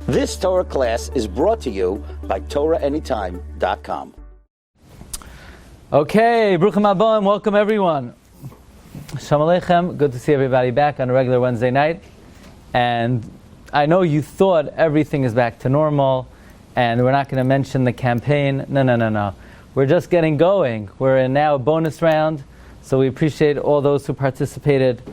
This Torah class is brought to you by TorahAnytime.com. Okay, Bruchim Abom, welcome everyone. Shalom Aleichem, good to see everybody back on a regular Wednesday night. And I know you thought everything is back to normal and we're not going to mention the campaign. No. We're just getting going. We're in now a bonus round, so we appreciate all those who participated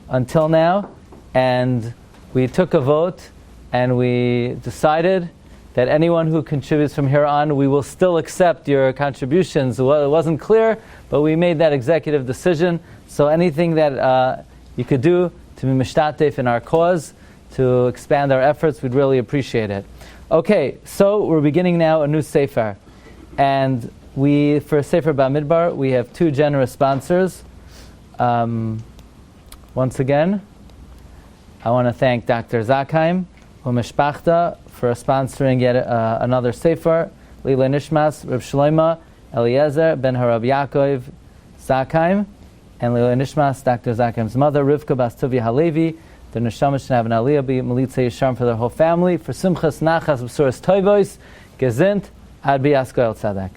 until now. And we took a vote and we decided that anyone who contributes from here on, we will still accept your contributions. Well, it wasn't clear, but we made that executive decision. So anything that you could do to be mishtatef in our cause, to expand our efforts, we'd really appreciate it. Okay, so we're beginning now a new sefer. And for Sefer Bamidbar, we have two generous sponsors. Once again, I want to thank Dr. Zakheim Umeshpachta for sponsoring yet another sefer, Lila Nishmas, Reb Shloima Eliezer ben Harab Yaakov Zakheim, and Lila Nishmas, Dr. Zakheim's mother, Rivka Bas Tuvia Halevi, the Neshama Shnav and Aliyah be Melitza Yisharm for their whole family, for Simchas Nachas B'suras Toivos, Gezint, Ad Biyasko El Tzadek.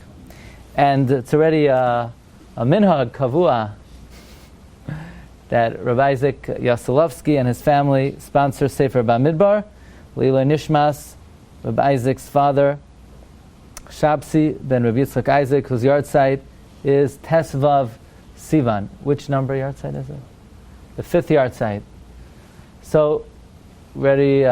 And it's already a minhag kavua that Rabbi Isaac Yaselovsky and his family sponsor Sefer Bamidbar, Lila Nishmas, Rabbi Isaac's father, Shabsi ben Rabbi Yitzchak Isaac, whose yahrzeit is Tesvav Sivan. Which number yahrzeit is it? The 5th yahrzeit. So, ready,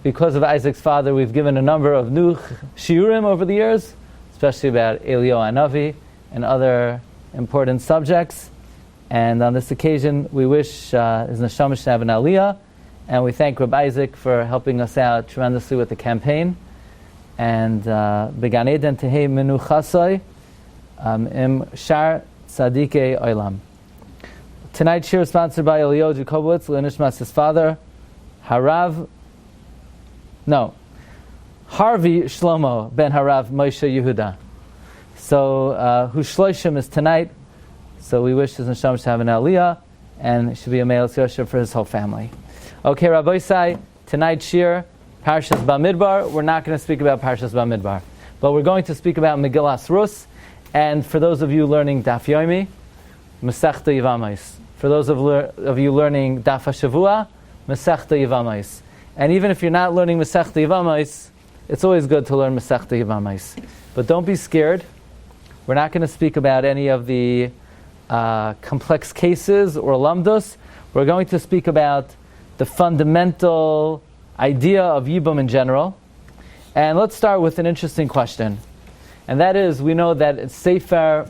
because of Isaac's father, we've given a number of new shiurim over the years, especially about Elio Anavi and other important subjects. And on this occasion, we wish his neshama shnav and aliyah, and we thank Rabbi Isaac for helping us out tremendously with the campaign. And Began Eden Tehei Menuchasoi Im Shar Tzadikei Olam. Tonight's shiur is sponsored by Elio Jacobowitz, Lenishmas, his father, Harvi Shlomo ben Harav Moshe Yehuda. So, whose shloshim is tonight. So we wish his neshama to have an aliyah, and it should be a me'el yosher for his whole family. Okay, Rabbi Isai, tonight's shiur, Parshas Bamidbar. We're not going to speak about Parshas Bamidbar, but we're going to speak about Megillas Rus. And for those of you learning Daf Yomi, Masechta Yevamos. For those of you learning Daf HaShavua, Masechta Yevamos. And even if you're not learning Masechta Yevamos, it's always good to learn Masechta Yevamos. But don't be scared. We're not going to speak about any of the complex cases or lamdos. We're going to speak about the fundamental idea of Yibum in general. And let's start with an interesting question. And that is, we know that Seder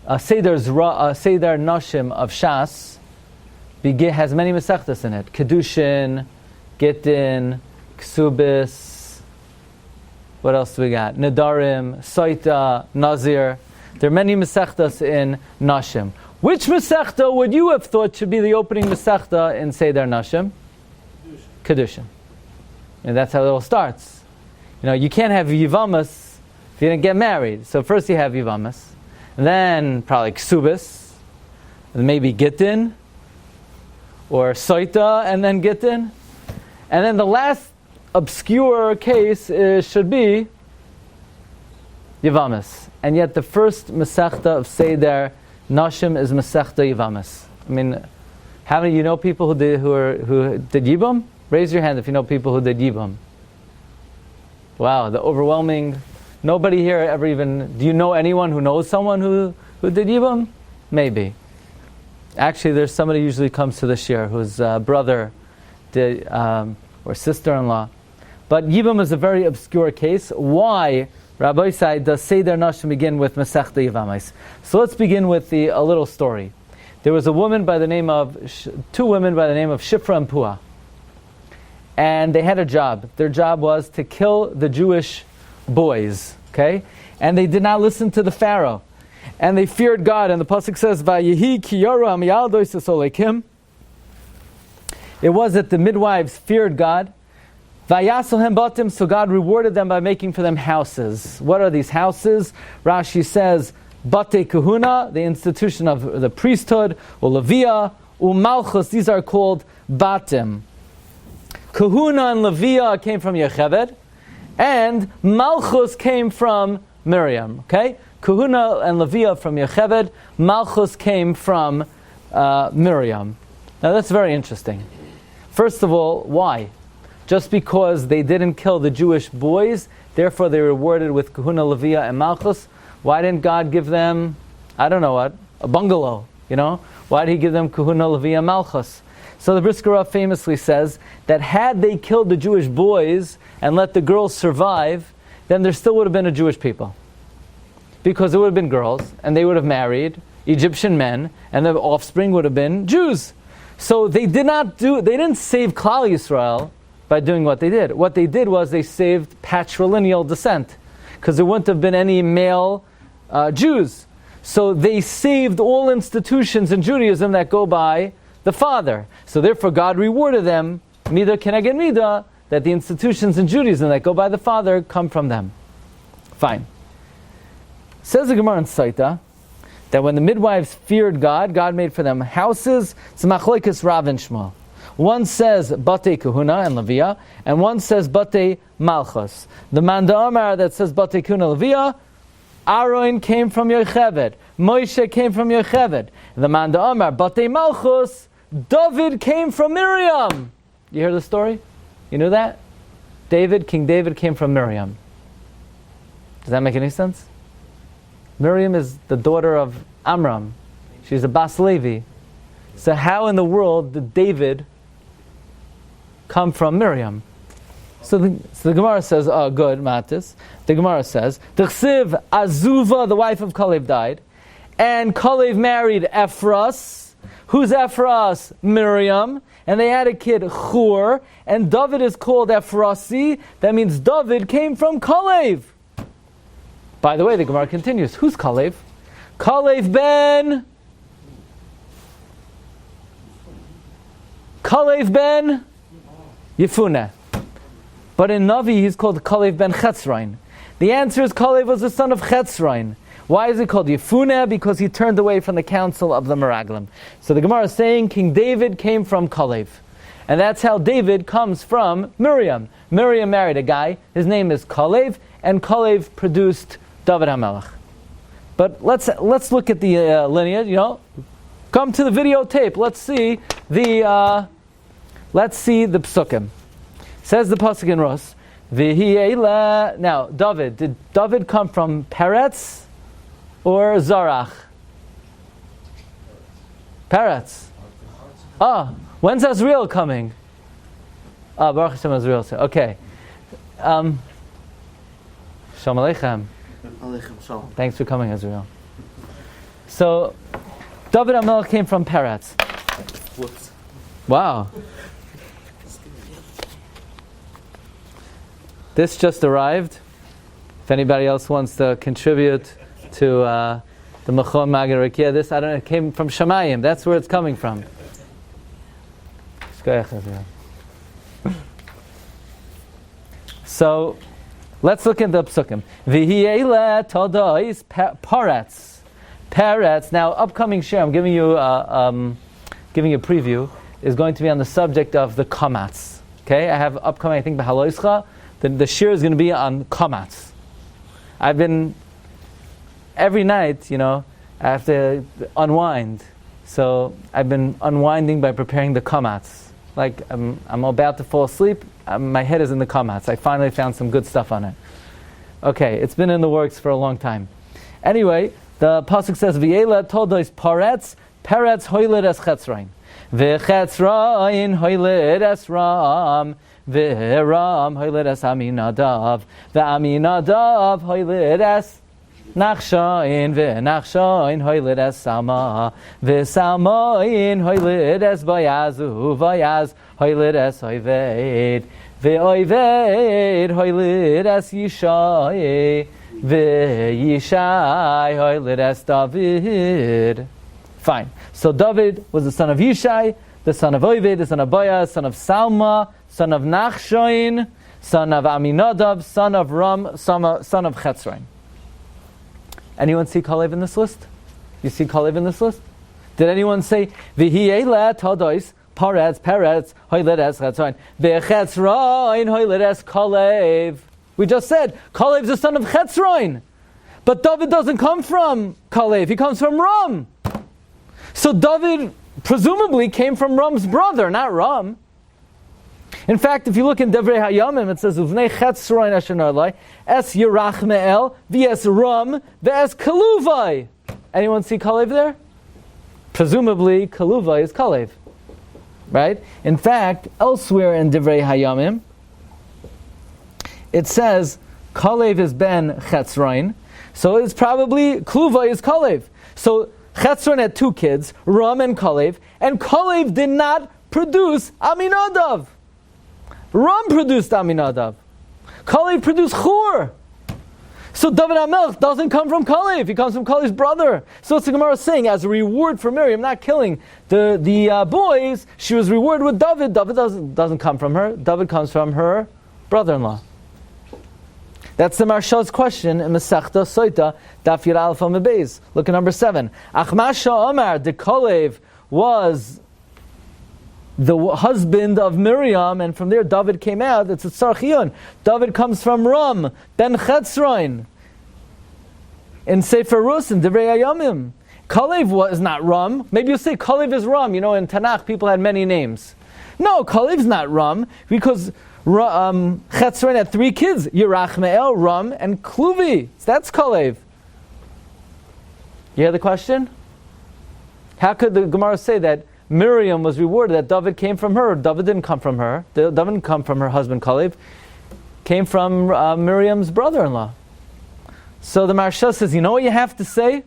Nashim of Shas has many Masechtas in it. Kedushin, Gittin, Ksubis, what else do we got? Nedarim, Soita, Nazir. There are many Masechtas in Nashim. Which Masechta would you have thought should be the opening Masechta in Seder Nashim? Kedushin. And that's how it all starts. You know, you can't have Yivamas if you didn't get married. So first you have Yivamas, and then probably Ksubis, and maybe Gittin, or Soita, and then Gittin. And then the last obscure case should be Yivamas. And yet the first Masechta of Seder Nashim is Masechta Yivamas. I mean, how many of you know people who did Yibum? Raise your hand if you know people who did Yibum. Wow, the overwhelming... Nobody here ever even... Do you know anyone who knows someone who did Yibum? Maybe. Actually, there's somebody who usually comes to the shiur whose brother did, or sister-in-law. But Yibum is a very obscure case. Why, Rabbi Isai, does Seder Nashim begin with Masechta Yevamos? So let's begin with a little story. There was two women by the name of Shifra and Puah. And they had a job. Their job was to kill the Jewish boys. Okay? And they did not listen to the Pharaoh. And they feared God. And the pasuk says, "Vayehi ki yoram yaldos esolekim." It was that the midwives feared God. Vayasalhem batim, so God rewarded them by making for them houses. What are these houses? Rashi says, Bate Kahuna, the institution of the priesthood, or Levia, Malchus, these are called Batim. Kahuna and Leviah came from Yocheved, and Malchus came from Miriam. Okay? Kahuna and Leviah from Yocheved, Malchus came from Miriam. Now that's very interesting. First of all, why? Just because they didn't kill the Jewish boys, therefore they were rewarded with Kahuna, Leviah, and Malchus. Why didn't God give them, I don't know what, a bungalow, you know? Why did he give them Kahuna, Leviah, and Malchus? So the Brisker Rav famously says that had they killed the Jewish boys and let the girls survive, then there still would have been a Jewish people. Because there would have been girls, and they would have married Egyptian men, and their offspring would have been Jews. So they didn't save Klal Yisrael by doing what they did. What they did was they saved patrilineal descent, because there wouldn't have been any male Jews. So they saved all institutions in Judaism that go by the father. So therefore God rewarded them, midah keneged midah, that the institutions in Judaism that go by the father come from them. Fine. Says the Gemara in Saita, that when the midwives feared God, God made for them houses. It's machlokes Rav and Shmuel. One says Batei Kahuna and Leviah, and one says Batei Malchus. The Manda Amar that says Batei Kahuna Leviah, Aaron came from Yocheved, Moshe came from Yocheved. The Manda Amar Batei Malchus, David came from Miriam. You hear the story? You knew that? King David came from Miriam. Does that make any sense? Miriam is the daughter of Amram. She's a Bas Levi. So how in the world did David come from Miriam? So the Gemara says, oh good, Matis. The Gemara says, T'chsiv Azuva, the wife of Kalev, died, and Kalev married Ephras. Who's Ephras? Miriam. And they had a kid, Chur, and David is called Ephrasi. That means David came from Kalev. By the way, the Gemara continues. Who's Kalev? Kalev ben Yefuneh. But in Navi, he's called Kalev ben Chetzrain. The answer is Kalev was the son of Chetzrain. Why is it called Yefuneh? Because he turned away from the council of the Meraglim. So the Gemara is saying King David came from Kalev. And that's how David comes from Miriam. Miriam married a guy, his name is Kalev, and Kalev produced David HaMelech. But let's look at the lineage, you know. Come to the videotape. Let's see the psukim. Says the pasuk in Rus, V'hi'ela. Now, did David come from Peretz or Zarach? Peretz. When's Azriel coming? Baruch Hashem Azriel. Okay. Shalom Aleichem. Thanks for coming, Azriel. So, David HaMelech came from Peretz. Whoops. Wow. This just arrived. If anybody else wants to contribute to the Mechon Magen Rakia, this, I don't know, it came from Shamayim. That's where it's coming from. So, let's look at the psukim. V'hi'ela todais paretz. Paretz. Now, upcoming share, I'm giving you a preview, is going to be on the subject of the kamatz. Okay, I have upcoming, I think, B'haloischa. The share is going to be on kamatz. I've been, every night, you know, I have to unwind. So I've been unwinding by preparing the kamatz. Like, I'm about to fall asleep, my head is in the kamatz. I finally found some good stuff on it. Okay, it's been in the works for a long time. Anyway, the pasuk says, V'yela toldos paretz hoyled es chetzrain. V'chetzrain hoyled es ram. V'ram hoyled es aminadav. V'aminadav hoyled es Nachshain, v'nachshain hoyled es Salma, v'salmain hoyled es Vayazu, Vayaz hoyled es Oived, v'oived hoyled es Yishai, v'yishai hoyled es David. Fine. So David was the son of Yishai, the son of Oived, the son of Boaz, son of Salma, son of Nachshain, son of Aminadav, son of Ram, son of Chetzrain. Anyone see Kalev in this list? You see Kalev in this list? Did anyone say V'hi'ela todos Peretz, Hoiledes Chetzroin, Ve'chetzroin, Hoiledes Kalev. We just said, Kalev is the son of Chetzroin. But David doesn't come from Kalev, he comes from Ram. So David presumably came from Ram's brother, not Ram. In fact, if you look in Devrei Hayamim, it says, Uvnei Chetzroin Asher Narlai, Es Yerach Me'el, V'es Ram, V'es Kaluvai. Anyone see Kalev there? Presumably, Kaluvai is Kalev. Right? In fact, elsewhere in Devrei Hayamim, it says, Kalev is ben Chetzroin, so it's probably, Kluva is Kalev. So Chetzroin had two kids, Ram and Kalev did not produce Aminadav. Ram produced Aminadav. Kalev produced Chur. So David HaMelech doesn't come from Kalev, he comes from Kalev's brother. So it's the Gemara saying, as a reward for Miriam not killing the boys, she was rewarded with David. David doesn't come from her, David comes from her brother-in-law. That's the Marshal's question in Masechta Soita, Daf Yud Aleph Amud Beis. Look at number 7. Achmasha Omar, the Kalev was the husband of Miriam, and from there David came out. It's a Tzar Chiyun. David comes from Ram, ben Chetzroin. In Sefer Rus, in Devrei Hayamim. Kalev was not Ram. Maybe you'll say Kalev is Ram. You know, in Tanakh people had many names. No, Kalev's not Ram, because Chetzroin had 3 kids, Yerach Me'el, Ram, and Kluvi. That's Kalev. You hear the question? How could the Gemara say that Miriam was rewarded, that David came from her? David didn't come from her. David didn't come from her husband Kalev. Came from Miriam's brother-in-law. So the Maharsha says, you know what you have to say?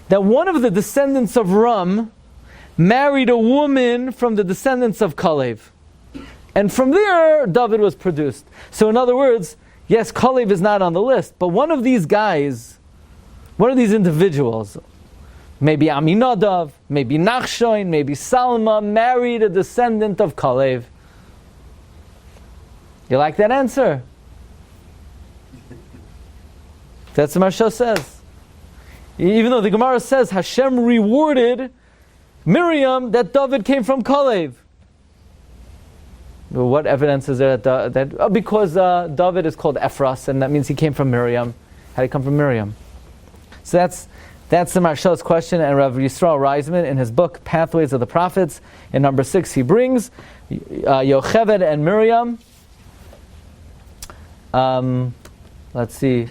That one of the descendants of Ram married a woman from the descendants of Kalev. And from there, David was produced. So in other words, yes, Kalev is not on the list, but one of these guys, one of these individuals, maybe Aminadav, maybe Nachshon, maybe Salma, married a descendant of Kalev. You like that answer? That's what Marsha says. Even though the Gemara says Hashem rewarded Miriam that David came from Kalev. What evidence is there because David is called Ephras, and that means he came from Miriam. How did he come from Miriam? So that's the Marshal's question, and Rav Yisrael Reisman in his book Pathways of the Prophets, in number 6, he brings Yocheved and Miriam. Let's see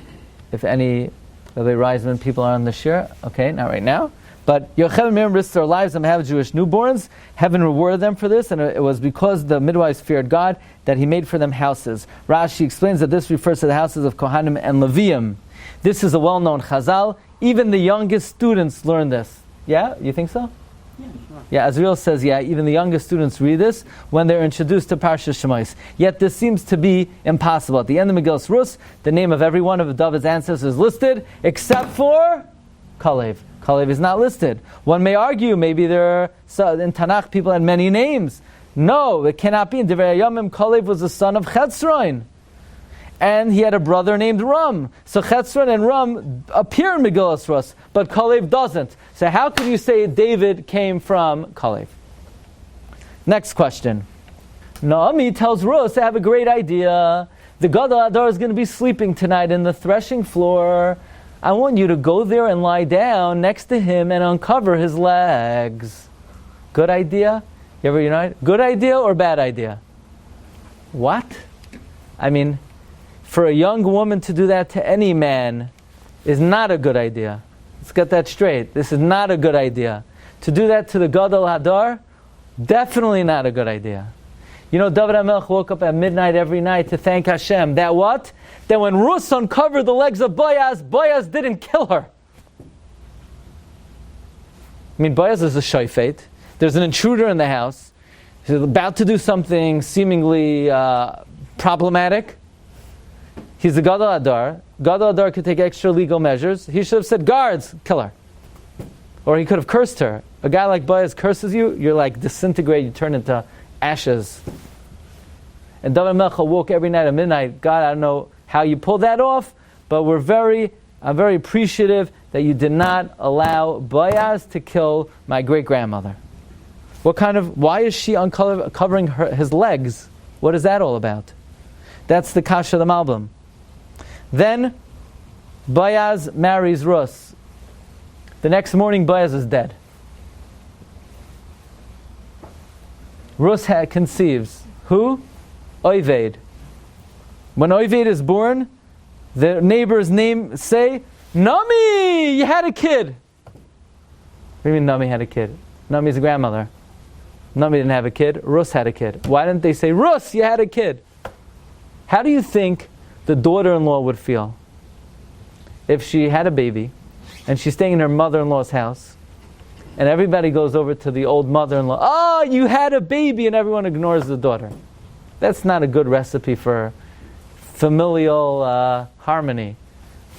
if any Rabbi Reisman people are on the shiur. Okay, not right now. But Yocheved and Miriam risked their lives and have Jewish newborns. Heaven rewarded them for this, and it was because the midwives feared God that He made for them houses. Rashi explains that this refers to the houses of Kohanim and Leviim. This is a well-known Chazal. Even the youngest students learn this. Yeah? You think so? Yeah, sure. Yeah, Azriel says, yeah, even the youngest students read this when they're introduced to Parshas Shemais. Yet this seems to be impossible. At the end of Megillas Rus, the name of every one of David's ancestors is listed, except for Kalev. Kalev is not listed. One may argue maybe in Tanakh people had many names. No, it cannot be. In Devrei Hayamim, Kalev was the son of Chetzroin. And he had a brother named Ram. So Chetzroin and Ram appear in Megillas Rus, but Kalev doesn't. So how can you say David came from Kalev? Next question. Naomi tells Rus, I have a great idea. The Gadol Hadar is going to be sleeping tonight in the threshing floor. I want you to go there and lie down next to him and uncover his legs. Good idea? You ever unite? Good idea or bad idea? What? I mean, for a young woman to do that to any man is not a good idea. Let's get that straight. This is not a good idea. To do that to the Gadol Hadar, definitely not a good idea. You know, David HaMelech woke up at midnight every night to thank Hashem. That what? That when Rus uncovered the legs of Boaz, Boaz didn't kill her. I mean, Boaz is a shofet. There's an intruder in the house. He's about to do something seemingly problematic. He's the Gadol Hadar. Gadol Hadar could take extra legal measures. He should have said, guards, kill her. Or he could have cursed her. A guy like Boaz curses you, you're like disintegrate, you turn into ashes. And David HaMelech woke every night at midnight. God, I don't know how you pulled that off, but I'm very appreciative that you did not allow Boaz to kill my great-grandmother. Why is she uncovering his legs? What is that all about? That's the kasha of the Malbim. Then Boaz marries Rus. The next morning Boaz is dead. Rus conceives. Who? Oved. When Oved is born, the neighbors say, Nami, you had a kid. What do you mean Nami had a kid? Nami's a grandmother. Nami didn't have a kid. Rus had a kid. Why didn't they say, Rus, you had a kid? How do you think the daughter-in-law would feel if she had a baby and she's staying in her mother-in-law's house and everybody goes over to the old mother-in-law, oh, you had a baby, and everyone ignores the daughter? That's not a good recipe for familial harmony.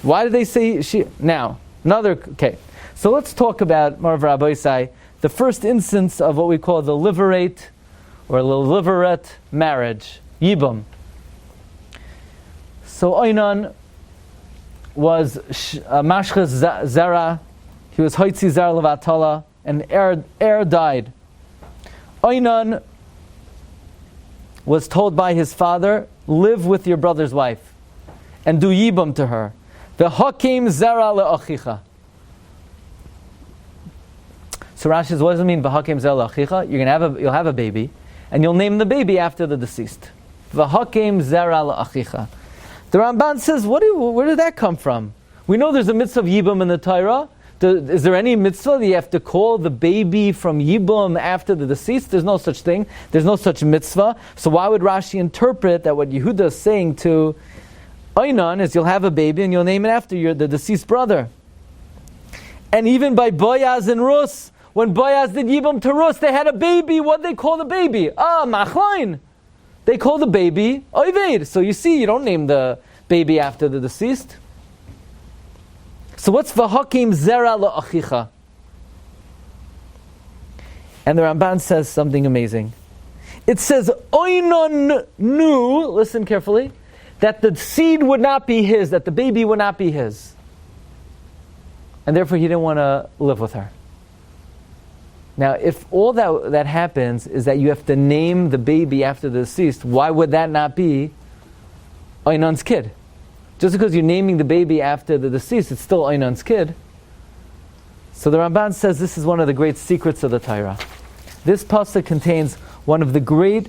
Why did they say she? Now, okay. So let's talk about, Marv Rabbi Say, the first instance of what we call the Levirate or Levirate marriage, Ebam. So Oinan was Mashchas Zara, he was Hoitzi Zara Levatala, and Er died. Oinan was told by his father, live with your brother's wife and do Ebam to her. V'hakim Zara le'achicha. So Rashi says, what does it mean, V'hakim Zara le'achicha? You'll have a baby, and you'll name the baby after the deceased. V'hakim Zara le'achicha. The Ramban says, where did that come from? We know there's a mitzvah of Yibam in the Torah. Is there any mitzvah that you have to call the baby from Yibam after the deceased? There's no such thing. There's no such mitzvah. So why would Rashi interpret that what Yehuda is saying to Oinan is you'll have a baby and you'll name it after the deceased brother? And even by Boaz and Rus, when Boaz did Yibam to Rus, they had a baby. What did they call the baby? Machlain. They call the baby Oved. So you see, you don't name the baby after the deceased. So what's V'hakim Zera La'achicha? And the Ramban says something amazing. It says, Oinon knew, listen carefully, that the seed would not be his, that the baby would not be his. And therefore he didn't want to live with her. Now, if all that happens is that you have to name the baby after the deceased, why would that not be Oinon's kid? Just because you're naming the baby after the deceased, it's still Oinon's kid. So the Ramban says this is one of the great secrets of the Torah. This pasuk contains one of the great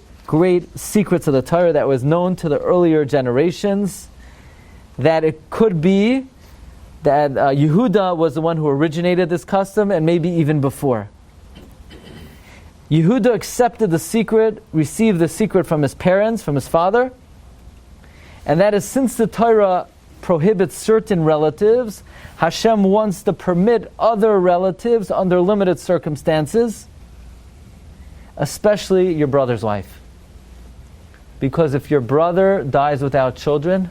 secrets of the Torah that was known to the earlier generations, that it could be that Yehuda was the one who originated this custom, and maybe even before. Yehuda accepted the secret, received the secret from his parents, from his father, and that is, since the Torah prohibits certain relatives, Hashem wants to permit other relatives under limited circumstances, especially your brother's wife. Because if your brother dies without children,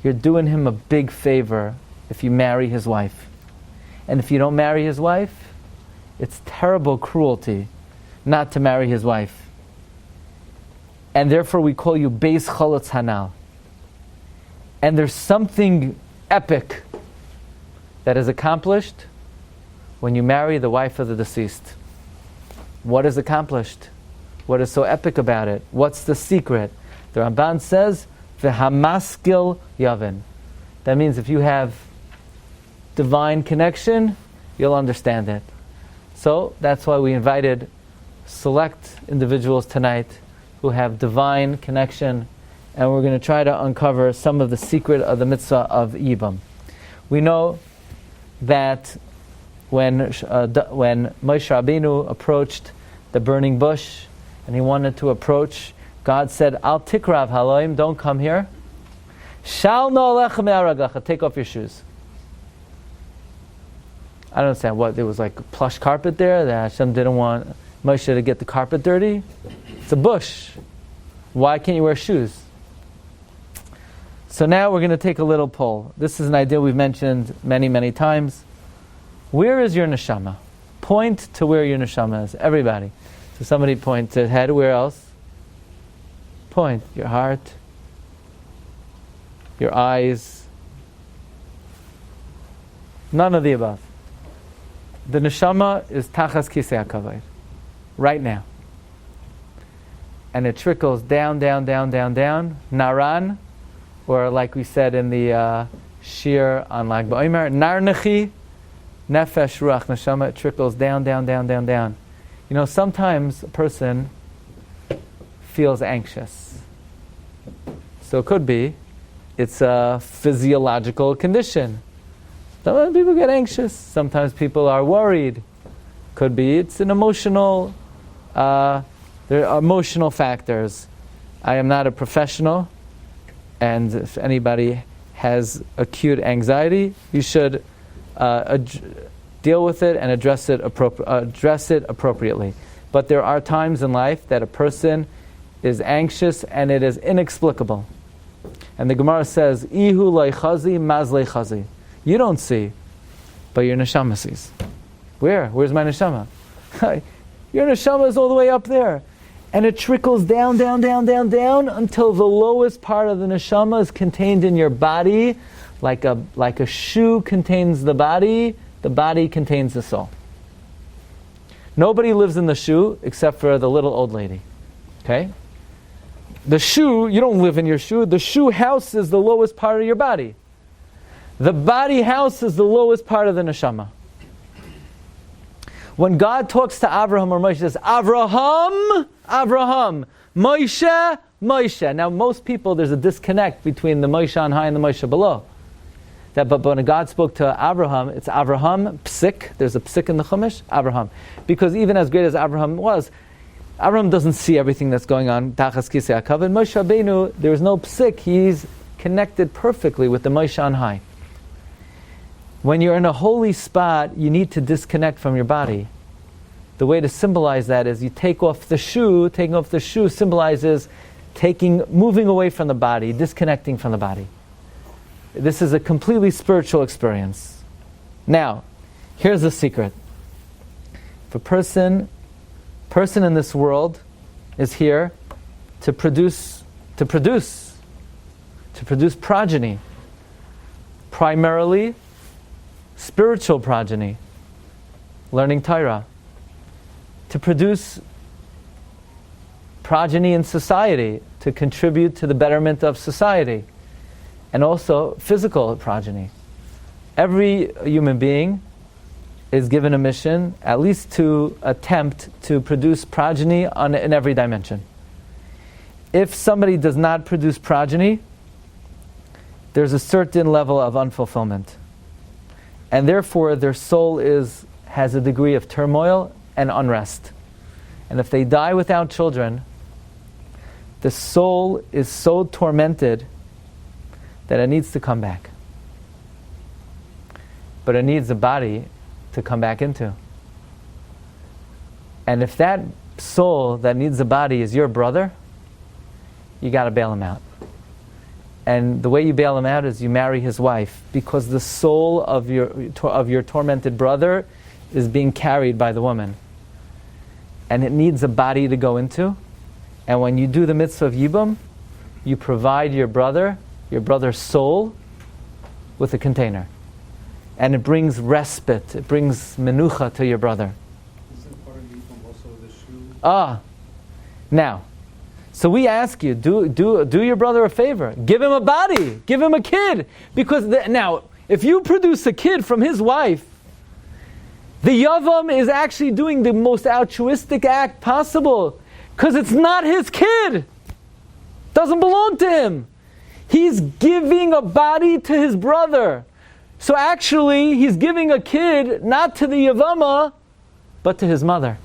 you're doing him a big favor if you marry his wife. And if you don't marry his wife, it's terrible cruelty not to marry his wife. And therefore we call you Beis Cholotz Hanal. And there's something epic that is accomplished when you marry the wife of the deceased. What is accomplished? What is so epic about it? What's the secret? The Ramban says, V'hamaskil yavin. That means if you have divine connection, you'll understand it. So that's why we invited select individuals tonight who have divine connection, and we're going to try to uncover some of the secret of the mitzvah of Ebam. We know that when Moshe Rabbeinu approached the burning bush and he wanted to approach, God said, Al tikrav haloim, don't come here. Shal no alecha me'araglacha, take off your shoes. I don't understand what, there was like a plush carpet there that Hashem didn't want Moshe to get the carpet dirty. It's a bush. Why can't you wear shoes? So now we're going to take a little poll. This is an idea we've mentioned many, many times. Where is your neshama? Point to where your neshama is. Everybody. So somebody point to head. Where else? Point. Your heart. Your eyes. None of the above. The neshama is tachas kisei hakavod. right now. And it trickles down, down, down, down, down. Naran, or like we said in the Shiur on Lag BaOmer, Narnechi, Nefesh, Ruach, Neshama. It trickles down, down, down, down, down. You know, sometimes a person feels anxious. So it could be it's a physiological condition. Sometimes people get anxious. Sometimes people are worried. Could be it's an emotional. There are emotional factors. I am not a professional, and if anybody has acute anxiety, you should deal with it and address it appropriately. But there are times in life that a person is anxious and it is inexplicable. And the Gemara says, "Ihu leichazi maz leichazi." You don't see, but your neshama sees. Where's my neshama? Your neshama is all the way up there. And it trickles down, down, down, down, down until the lowest part of the neshama is contained in your body, like a shoe contains the body contains the soul. Nobody lives in the shoe except for the little old lady. Okay? The shoe, you don't live in your shoe. The shoe house is the lowest part of your body. The body house is the lowest part of the neshama. When God talks to Abraham or Moshe, he says, Avraham, Avraham, Moshe, Moshe. Now, most people, there's a disconnect between the Moshe on high and the Moshe below. But when God spoke to Abraham, it's Avraham, psik. There's a psik in the Chumash, Avraham. Because even as great as Abraham was, Abraham doesn't see everything that's going on. Tachas Kisei HaKavod. And Moshe Rabbeinu, there is no psik. He's connected perfectly with the Moshe on high. When you're in a holy spot, you need to disconnect from your body. The way to symbolize that is you take off the shoe. Taking off the shoe symbolizes moving away from the body, disconnecting from the body. This is a completely spiritual experience. Now, here's the secret. If a person in this world is here to produce progeny, primarily spiritual progeny, learning Torah, to produce progeny in society, to contribute to the betterment of society, and also physical progeny. Every human being is given a mission, at least to attempt to produce progeny in every dimension. If somebody does not produce progeny, there's a certain level of unfulfillment. And therefore their soul has a degree of turmoil and unrest. And if they die without children, the soul is so tormented that it needs to come back. But it needs a body to come back into. And if that soul that needs a body is your brother, you got to bail him out. And the way you bail him out is you marry his wife, because the soul of your tormented brother is being carried by the woman. And it needs a body to go into. And when you do the mitzvah of Ebam, you provide your brother's soul with a container. And it brings respite, it brings menucha to your brother. Isn't part of Ebam also the shoe? Now, so we ask you, do your brother a favor. Give him a body. Give him a kid. Because now, if you produce a kid from his wife, the Yavam is actually doing the most altruistic act possible. Because it's not his kid. Doesn't belong to him. He's giving a body to his brother. So actually, he's giving a kid not to the Yavama, but to his mother.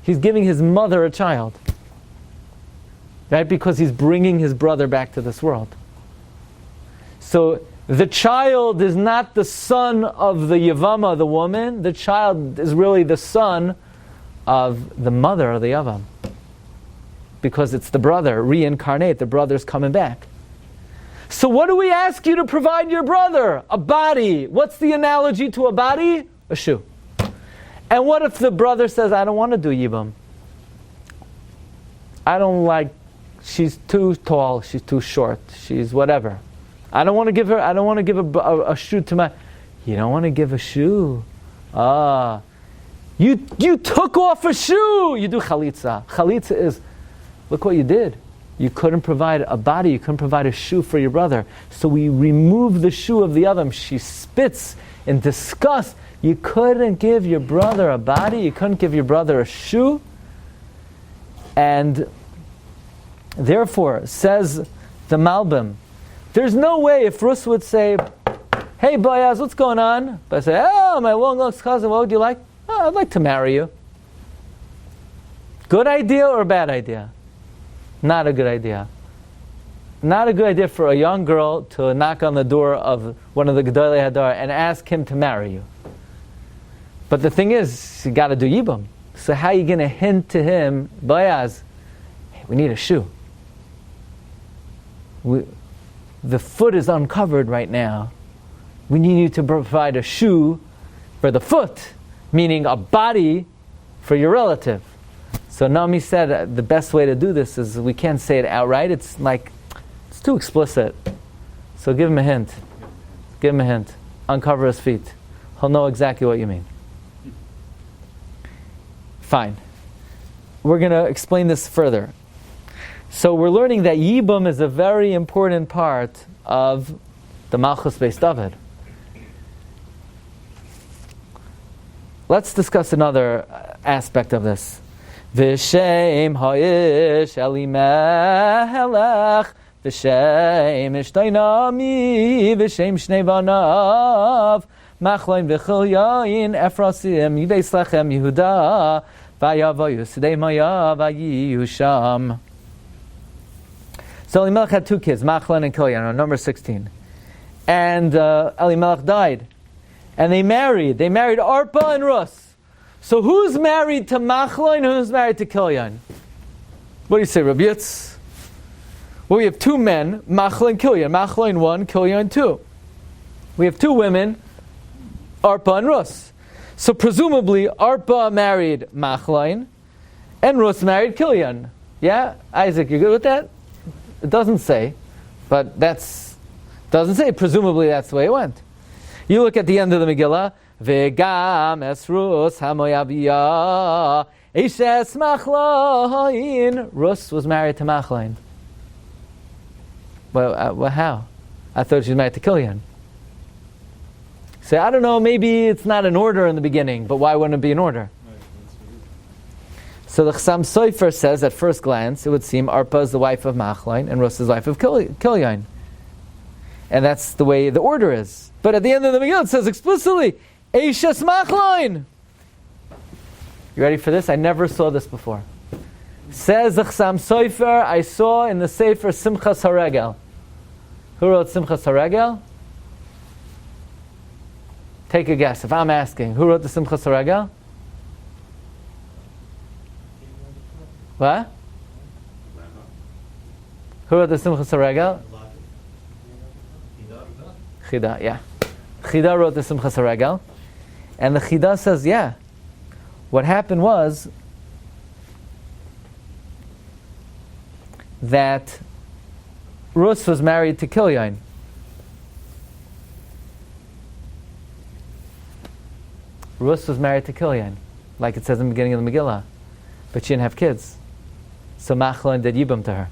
He's giving his mother a child. Right? Because he's bringing his brother back to this world. So the child is not the son of the Yavama, the woman. The child is really the son of the mother of the Yavam. Because it's the brother, reincarnate, the brother's coming back. So what do we ask you to provide your brother? A body. What's the analogy to a body? A shoe. And what if the brother says, I don't want to do Yibam. I don't like, she's too tall, she's too short, she's whatever. I don't want to give a shoe to my... You don't want to give a shoe? You You took off a shoe. You do chalitza. Chalitza is, look what you did. You couldn't provide a body. You couldn't provide a shoe for your brother. So we remove the shoe of the other. She spits in disgust. You couldn't give your brother a body. You couldn't give your brother a shoe. And therefore, says the Malbim, there's no way if Rus would say, hey Boaz, what's going on? But I say, oh, my long-lost cousin, what would you like? Oh, I'd like to marry you. Good idea or bad idea? Not a good idea. Not a good idea for a young girl to knock on the door of one of the Gedolei Hadar and ask him to marry you. But the thing is, you got to do Ebam. So how are you going to hint to him, Boaz, hey, we need a shoe. The foot is uncovered right now. We need you to provide a shoe for the foot, meaning a body for your relative. So Naomi said the best way to do this is we can't say it outright. It's too explicit. So give him a hint. Give him a hint. Uncover his feet. He'll know exactly what you mean. Fine. We're going to explain this further. So we're learning that Yibum is a very important part of the Malchus Beis David. Let's discuss another aspect of this. V'shem ha'ish Elimelech v'shem ishtainami v'shem shnei banav Machloin v'chilyayin Efrasim Yibeis Lechem Yehuda v'yavayu Sidei Maya v'yiyusham. So Elimelech had two kids, Machlon and Kilyan, on number 16. And Elimelech died. And they married. They married Arpa and Rus. So who's married to Machlon and who's married to Kilyan? What do you say, Rabbi Yitz? Well, we have two men, Machlon and Kilyan. Machlon 1, Kilyan 2. We have two women, Arpa and Rus. So presumably, Arpa married Machlon and Rus married Kilyan. Yeah? Isaac, you good with that? It doesn't say, but doesn't say. Presumably that's the way it went. You look at the end of the Megillah, V'gam es Rus hamoyaviyah Eshes Machlon. Rus was married to Machlon. Well, how? I thought she was married to Kilyan. So I don't know, maybe it's not in order in the beginning, but why wouldn't it be in order? So the Chassam Sofer says, at first glance, it would seem Arpa is the wife of Machlon and Rus is the wife of Kilyan. And that's the way the order is. But at the end of the Megillah, it says explicitly, Eishes Machlon. You ready for this? I never saw this before. Says the Chassam Sofer, I saw in the Sefer Simchas HaRegel. Who wrote Simchas HaRegel? Take a guess. If I'm asking, who wrote the Simchas HaRegel? What? Who wrote the Simchas HaRegel? Chida, yeah. Chida wrote the Simchas HaRegel. And the Chida says, yeah, what happened was that Rus was married to Kilyan. Rus was married to Kilyan, like it says in the beginning of the Megillah. But she didn't have kids. So Machlon did Yibam to her.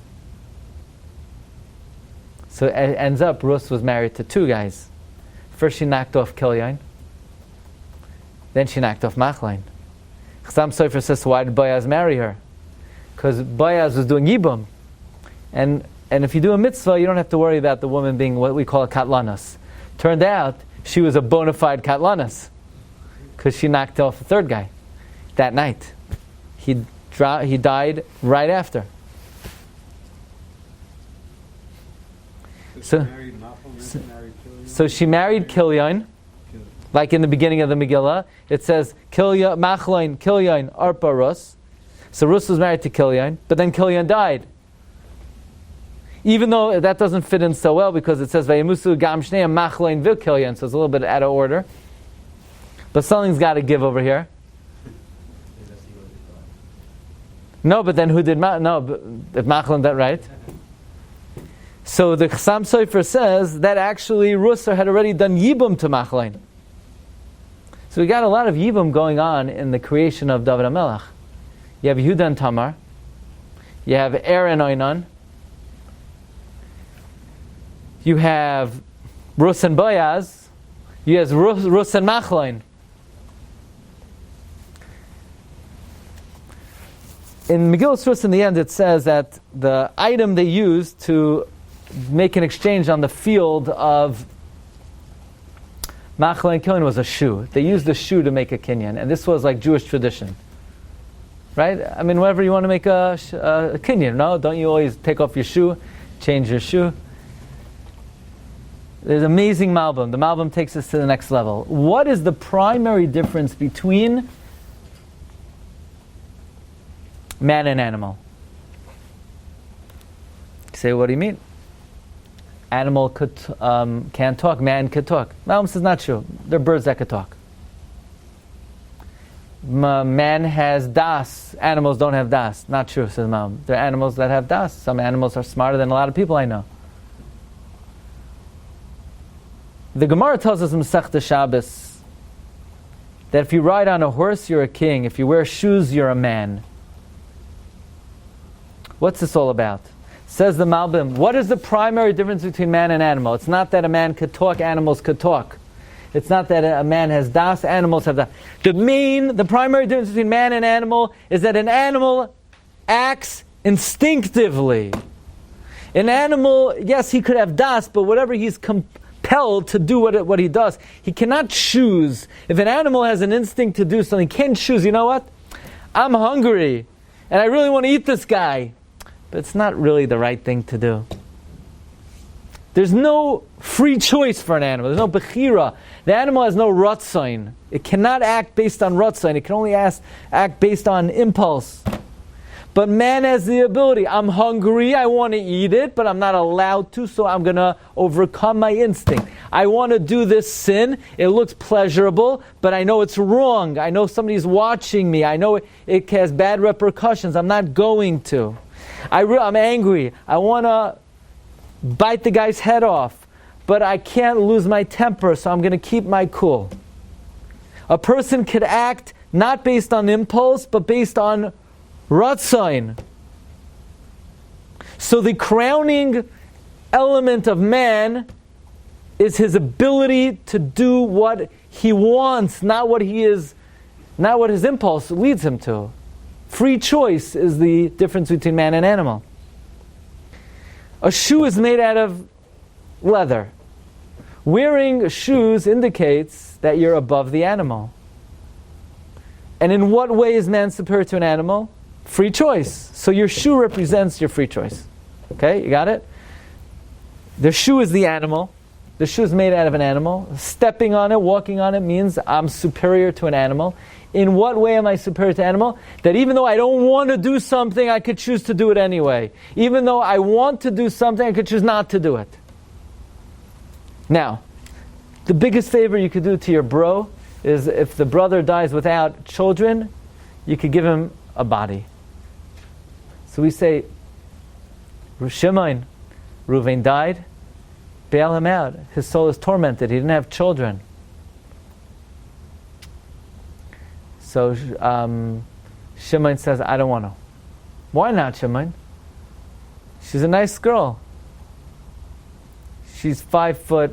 So it ends up, Rus was married to two guys. First she knocked off Kilyan. Then she knocked off Machlon. Chassam Sofer says, why did Boaz marry her? Because Boaz was doing Yibam. And if you do a mitzvah, you don't have to worry about the woman being what we call a katlanas. Turned out, she was a bona fide katlanas. Because she knocked off the third guy that night. He died right after. So she married Kilyan, like in the beginning of the Megillah. It says Machlon, Kilyan, Arpa, Rus. So Rus was married to Kilyan, but then Kilyan died. Even though that doesn't fit in so well because it says Vayemusu Gam Shneim Machlon V'Kilyan, so it's a little bit out of order. But something's got to give over here. No, but then who did if Machlon did right? So the Chassam Sofer says that actually Rus had already done Yibum to Machlon. So we got a lot of Yibum going on in the creation of David HaMelech. You have Yehuda and Tamar. You have Er and Oinan. You have Rus and Boaz. You have Rus and Machlon. In Megillah Rus, in the end, it says that the item they used to make an exchange on the field of Machlon and Kinyan was a shoe. They used the shoe to make a Kinyan, and this was like Jewish tradition. Right? I mean, whenever you want to make a Kinyan, no? Don't you always take off your shoe, change your shoe? There's amazing Malbim. The Malbim takes us to the next level. What is the primary difference between man and animal? Say, what do you mean? Animal can't talk, man could talk. Malbim says not true. They're birds that could talk. Man has das. Animals don't have das. Not true, says Malbim. They're animals that have das. Some animals are smarter than a lot of people I know. The Gemara tells us in Masechta Shabbos that if you ride on a horse, you're a king. If you wear shoes, you're a man. What's this all about? Says the Malbim, what is the primary difference between man and animal? It's not that a man could talk, animals could talk. It's not that a man has das, animals have das. The primary difference between man and animal is that an animal acts instinctively. An animal, yes, he could have das, but whatever he's compelled to do what he does, he cannot choose. If an animal has an instinct to do something, he can't choose, you know what? I'm hungry, and I really want to eat this guy. But it's not really the right thing to do. There's no free choice for an animal. There's no bechira. The animal has no rotzain. It cannot act based on rotzain. It can only act based on impulse. But man has the ability. I'm hungry. I want to eat it, but I'm not allowed to, so I'm going to overcome my instinct. I want to do this sin. It looks pleasurable, but I know it's wrong. I know somebody's watching me. I know it has bad repercussions. I'm not going to. I'm angry. I want to bite the guy's head off, but I can't lose my temper, so I'm going to keep my cool. A person could act not based on impulse, but based on ratzain. So the crowning element of man is his ability to do what he wants, not what his impulse leads him to. Free choice is the difference between man and animal. A shoe is made out of leather. Wearing shoes indicates that you're above the animal. And in what way is man superior to an animal? Free choice. So your shoe represents your free choice. Okay, you got it? The shoe is the animal. The shoe is made out of an animal. Stepping on it, walking on it means I'm superior to an animal. In what way am I superior to animal? That even though I don't want to do something, I could choose to do it anyway. Even though I want to do something, I could choose not to do it. Now, the biggest favor you could do to your bro is if the brother dies without children, you could give him a body. So we say, Shimon, Reuven died, bail him out. His soul is tormented. He didn't have children. So Shimon says, I don't want to. Why not, Shimon? She's a nice girl. She's 5'8".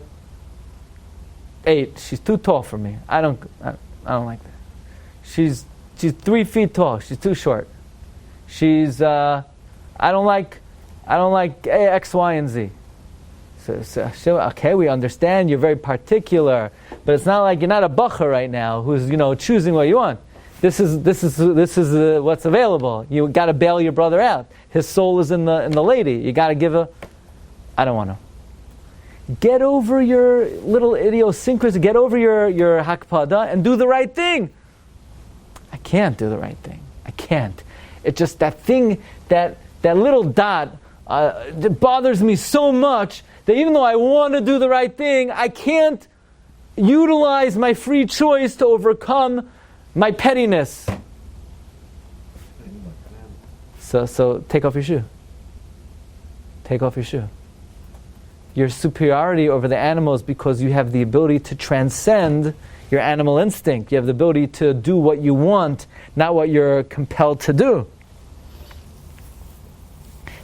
She's too tall for me. I don't like that. She's 3 feet tall. She's too short. She's I don't like X, Y, and Z. So okay, we understand. You're very particular, but it's not like you're not a bacher right now who's choosing what you want. This is what's available. You got to bail your brother out. His soul is in the lady. You got to give I don't want to. Get over your little idiosyncrasy. Get over your hakpada and do the right thing. I can't do the right thing. I can't. It's just that thing, that little dot, that bothers me so much that even though I want to do the right thing, I can't utilize my free choice to overcome my pettiness. So take off your shoe. Take off your shoe. Your superiority over the animals because you have the ability to transcend your animal instinct. You have the ability to do what you want, not what you're compelled to do.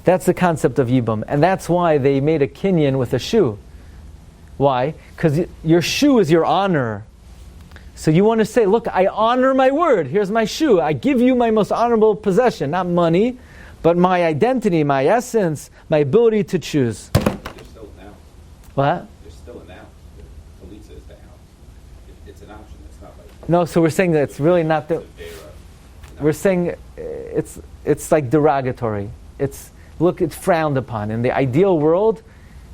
That's the concept of Yibum. And that's why they made a kinyan with a shoe. Why? Because your shoe is your honor. So you want to say, look, I honor my word. Here's my shoe. I give you my most honorable possession, not money, but my identity, my essence, my ability to choose. You're still an ounce. What? You're still an ounce. The Talitza is the ounce. It's an option. It's not like... No, so we're saying that it's really not the... We're saying it's like derogatory. It's frowned upon. In the ideal world,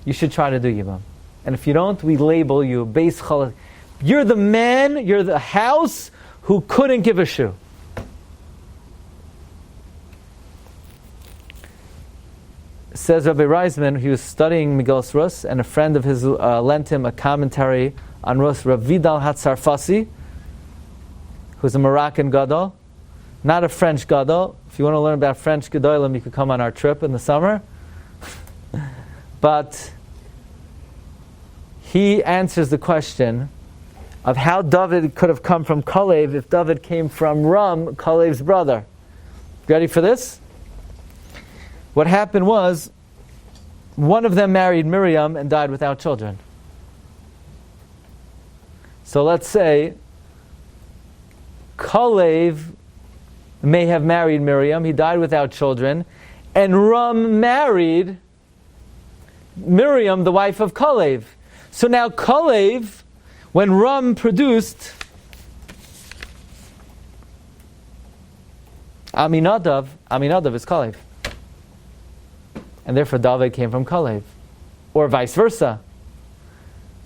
you should try to do Yibam. And if you don't, we label you Beis Chalak. You're the man, you're the house who couldn't give a shoe. Says Rabbi Reisman, he was studying Megillas Rus, and a friend of his lent him a commentary on Rus, Rav Vidal Hatzarfasi, who's a Moroccan Gadol, not a French Gadol. If you want to learn about French Gadolim, you could come on our trip in the summer. But he answers the question of how David could have come from Kalev if David came from Ram, Kalev's brother. Ready for this? What happened was, one of them married Miriam and died without children. So let's say Kalev may have married Miriam, he died without children, and Ram married Miriam, the wife of Kalev. So now Kalev, when Ram produced Aminadav is Kalev. And therefore David came from Kalev. Or vice versa.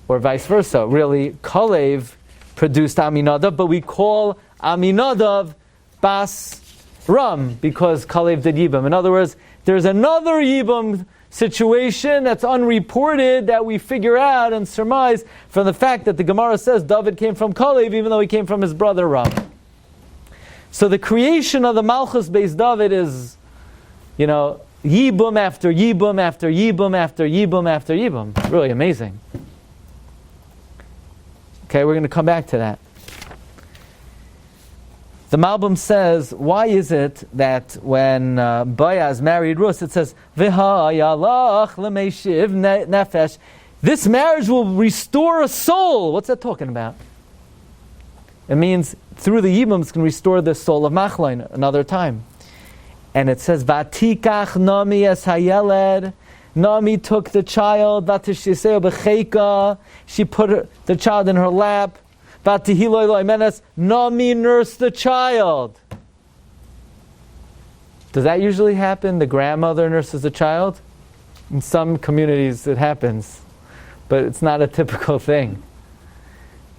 Really, Kalev produced Aminadav, but we call Aminadav Bas Ram, because Kalev did Yibam. In other words, there's another Yibam situation that's unreported that we figure out and surmise from the fact that the Gemara says David came from Kalev even though he came from his brother Ram. So the creation of the Malchus Beis David is, Yibum after Yibum after Yibum after Yibum after Yibum. Really amazing. Okay, we're going to come back to that. The Malbim says, why is it that when Boaz married Rus, it says, V'ha'ayalach l'meishiv nefesh, this marriage will restore a soul. What's that talking about? It means through the Yibams can restore the soul of Machlain another time. And it says, Vatikach Nami es hayeled. Nami took the child, Vatishiseo b'cheika. She put the child in her lap. Nami nursed the child. Does that usually happen? The grandmother nurses the child? In some communities it happens. But it's not a typical thing.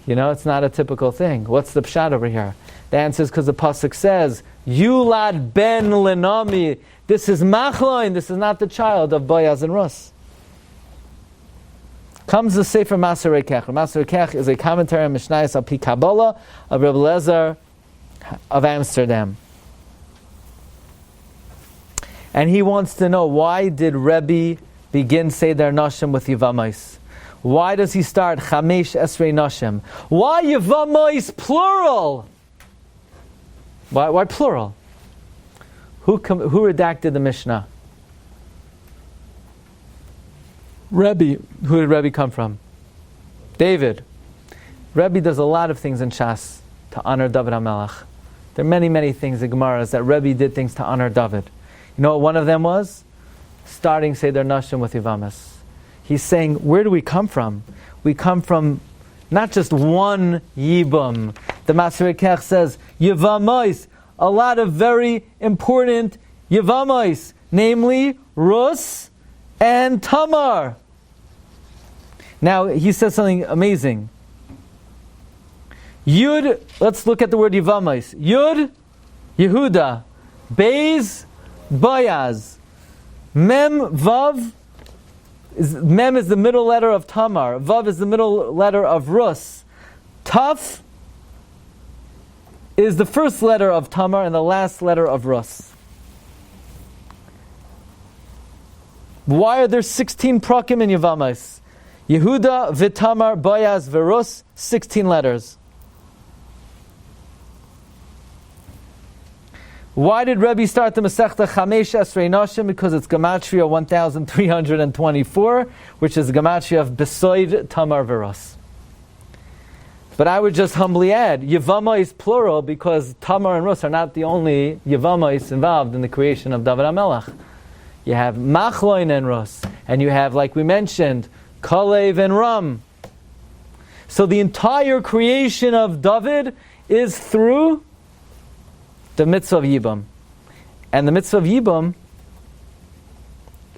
It's not a typical thing. What's the pshat over here? The answer is because the pasuk says, Yulad ben lenami. This is Machlain. This is not the child of Boaz and Rus. Comes the Sefer Maser Kech. Maser Kech is a commentary on Mishnayos al Pi Kabbalah of Rebbe Lezer of Amsterdam. And he wants to know, why did Rebbe begin Seder Nashim with Yevamos? Why does he start Chamesh Esrei Nashim? Why Yevamos plural? Why plural? Who redacted the Mishnah? Rebbe. Who did Rebbe come from? David. Rebbe does a lot of things in Shas to honor David HaMelech. There are many, many things in Gemaras that Rebbe did things to honor David. You know what one of them was? Starting Seder Nashim with Yevamos. He's saying, where do we come from? We come from not just one Yibum. The Maser Kech says, Yevamos, a lot of very important Yevamos, namely Rus and Tamar. Now, he says something amazing. Yud, let's look at the word Yevamos. Yud, Yehuda. Beis, Boaz. Mem, Vav. Mem is the middle letter of Tamar. Vav is the middle letter of Rus. Taf is the first letter of Tamar and the last letter of Rus. Why are there 16 prakim in Yevamos? Yehuda, V'Tamar, Boaz, V'Rus, 16 letters. Why did Rabbi start the Masechta Chamesh Esrei Nashim? Because it's Gematria 1324, which is Gematria of Besoid Tamar Veros. But I would just humbly add, Yevama is plural because Tamar and Rus are not the only Yevama involved in the creation of David HaMelech. You have Machloin and Rus, and you have, like we mentioned, Kalev and Ram. So the entire creation of David is through the Mitzvah of Ebam. And the Mitzvah of Ebam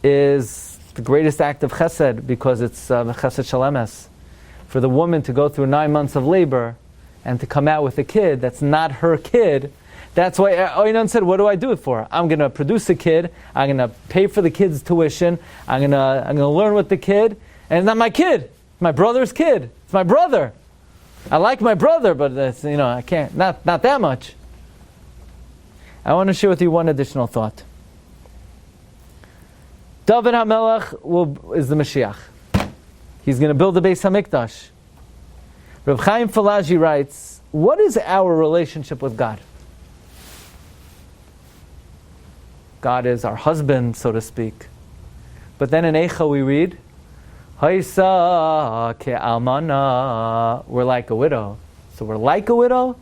is the greatest act of chesed because it's chesed shalemes. For the woman to go through 9 months of labor and to come out with a kid that's not her kid. That's why Oinon said, what do I do it for? I'm going to produce a kid. I'm going to pay for the kid's tuition. I'm going to learn with the kid. And it's not my kid. It's my brother's kid. It's my brother. I like my brother, but it's, I can't. Not that much. I want to share with you one additional thought. David HaMelech is the Mashiach. He's going to build the Beis HaMikdash. Reb Chaim Falaji writes, what is our relationship with God? God is our husband, so to speak. But then in Eicha we read, Haisa ke'almana. We're like a widow. So we're like a widow?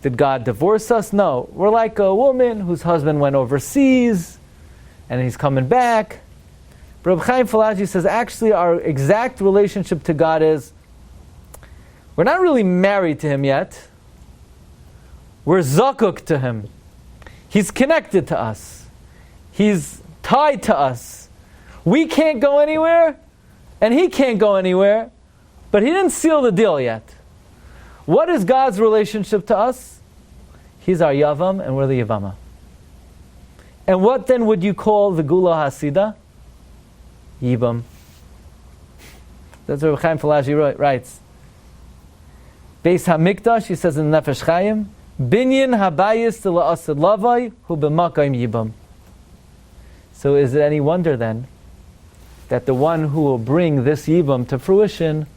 Did God divorce us? No. We're like a woman whose husband went overseas and he's coming back. Reb Chaim Falaji says, actually our exact relationship to God is, we're not really married to Him yet. We're zakuk to Him. He's connected to us. He's tied to us. We can't go anywhere, and He can't go anywhere, but He didn't seal the deal yet. What is God's relationship to us? He's our Yavam, and we're the Yavama. And what then would you call the Gula Hasida? Ebam. That's what Chaim Falaji writes. Beis HaMikdash, he says in Nefesh Chaim, Binyan habayis de la'asad lavai hu b'makayim Ebam. So is it any wonder then that the one who will bring this Ebam to fruition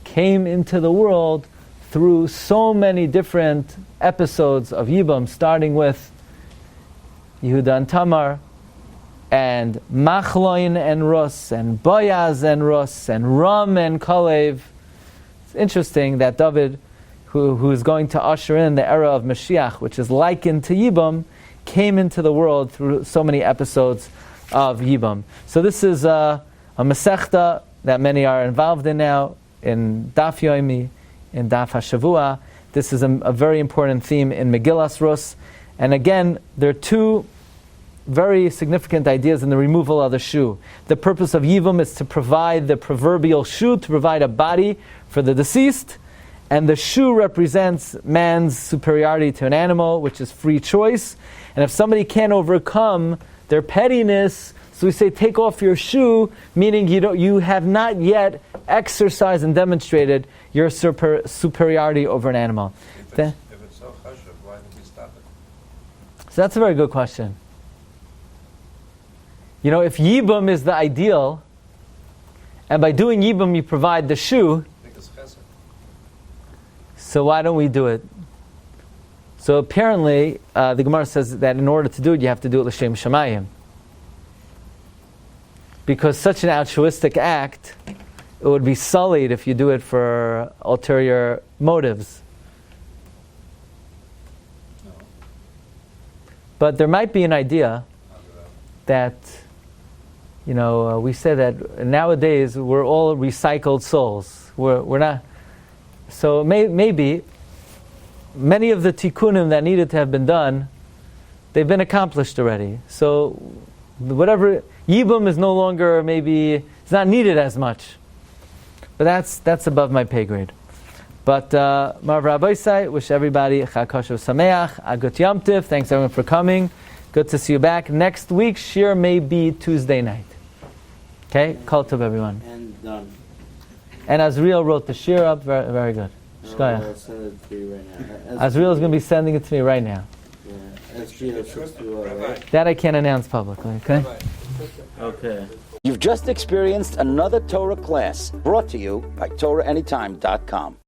came into the world through so many different episodes of Ebam, starting with Yehuda and Tamar, and Machloin and Rus, and Boyaz and Rus, and Ram and Kalev. It's interesting that David, who is going to usher in the era of Mashiach, which is likened to Ebam, came into the world through so many episodes of Ebam. So this is a Masechta that many are involved in now, in Daf Yomi, in Daf HaShavua. This is a very important theme in Megillas Rus. And again, there are two very significant ideas in the removal of the shoe. The purpose of Yibum is to provide the proverbial shoe, to provide a body for the deceased, and the shoe represents man's superiority to an animal, which is free choice. And if somebody can't overcome their pettiness, so we say take off your shoe, meaning you have not yet exercised and demonstrated your superiority over an animal. If it's so chashuv, why did we stop it? So that's a very good question. If Yibum is the ideal, and by doing Yibum you provide the shoe, so why don't we do it? So apparently, the Gemara says that in order to do it, you have to do it l'shem shamayim. Because such an altruistic act, it would be sullied if you do it for ulterior motives. No. But there might be an idea that, we say that nowadays we're all recycled souls. We're not. So maybe many of the tikkunim that needed to have been done, they've been accomplished already. So whatever Yibum is no longer, maybe it's not needed as much. But that's above my pay grade. But Marv Rabbi Sai, wish everybody Chag Kosher Sameach, Agut Yom Tiv. Thanks everyone for coming. Good to see you back. Next week, Shiur may be Tuesday night. Okay? Kol Tov everyone. And done. And Azriel wrote the Shiur up. Very, very good. I'll send it to you right now. Azriel is going to be sending it to me right now. Yeah, SG620, right? That I can't announce publicly. Okay? Okay. You've just experienced another Torah class brought to you by TorahAnytime.com.